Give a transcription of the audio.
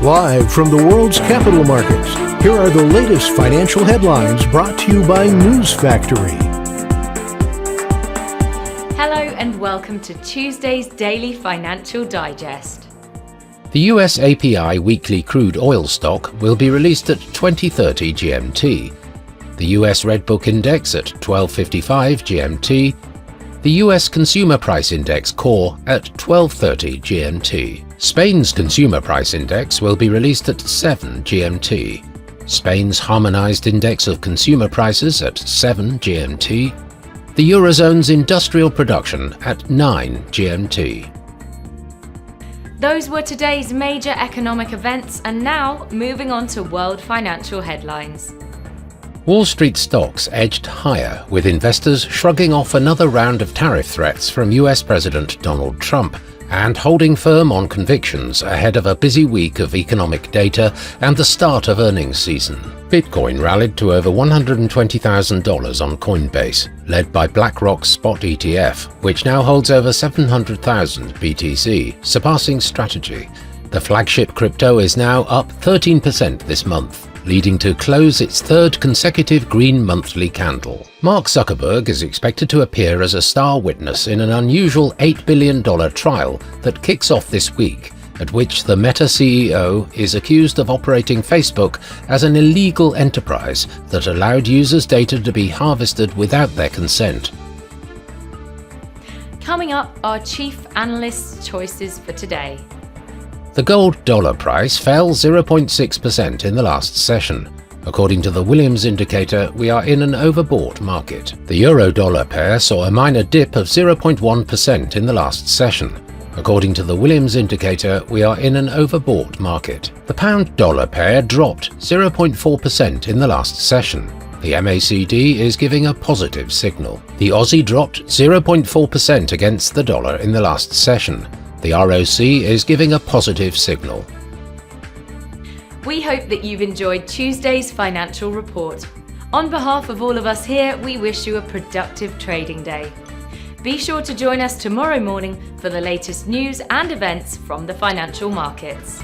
Live from the world's capital markets, here are the latest financial headlines brought to you by News Factory. Hello and welcome to Tuesday's Daily Financial Digest. The US API weekly crude oil stock will be released at 20:30 GMT, the US Redbook Index at 12:55 GMT, the US Consumer Price Index Core at 12:30 GMT. Spain's Consumer Price Index will be released at 7 GMT, Spain's Harmonized Index of Consumer Prices at 7 GMT, the Eurozone's Industrial Production at 9 GMT. Those were today's major economic events, and now moving on to world financial headlines. Wall Street stocks edged higher, with investors shrugging off another round of tariff threats from US President Donald Trump and holding firm on convictions ahead of a busy week of economic data and the start of earnings season. Bitcoin rallied to over $120,000 on Coinbase, led by BlackRock's spot ETF, which now holds over 700,000 BTC, surpassing Strategy. The flagship crypto is now up 13% this month, leading to close its third consecutive green monthly candle. Mark Zuckerberg is expected to appear as a star witness in an unusual $8 billion trial that kicks off this week, at which the Meta CEO is accused of operating Facebook as an illegal enterprise that allowed users' data to be harvested without their consent. Coming up, our chief analyst's choices for today. The gold dollar price fell 0.6% in the last session. According to the Williams indicator, we are in an overbought market. The euro-dollar pair saw a minor dip of 0.1% in the last session. According to the Williams indicator, we are in an overbought market. The pound-dollar pair dropped 0.4% in the last session. The MACD is giving a positive signal. The Aussie dropped 0.4% against the dollar in the last session. The ROC is giving a positive signal. We hope that you've enjoyed Tuesday's financial report. On behalf of all of us here, we wish you a productive trading day. Be sure to join us tomorrow morning for the latest news and events from the financial markets.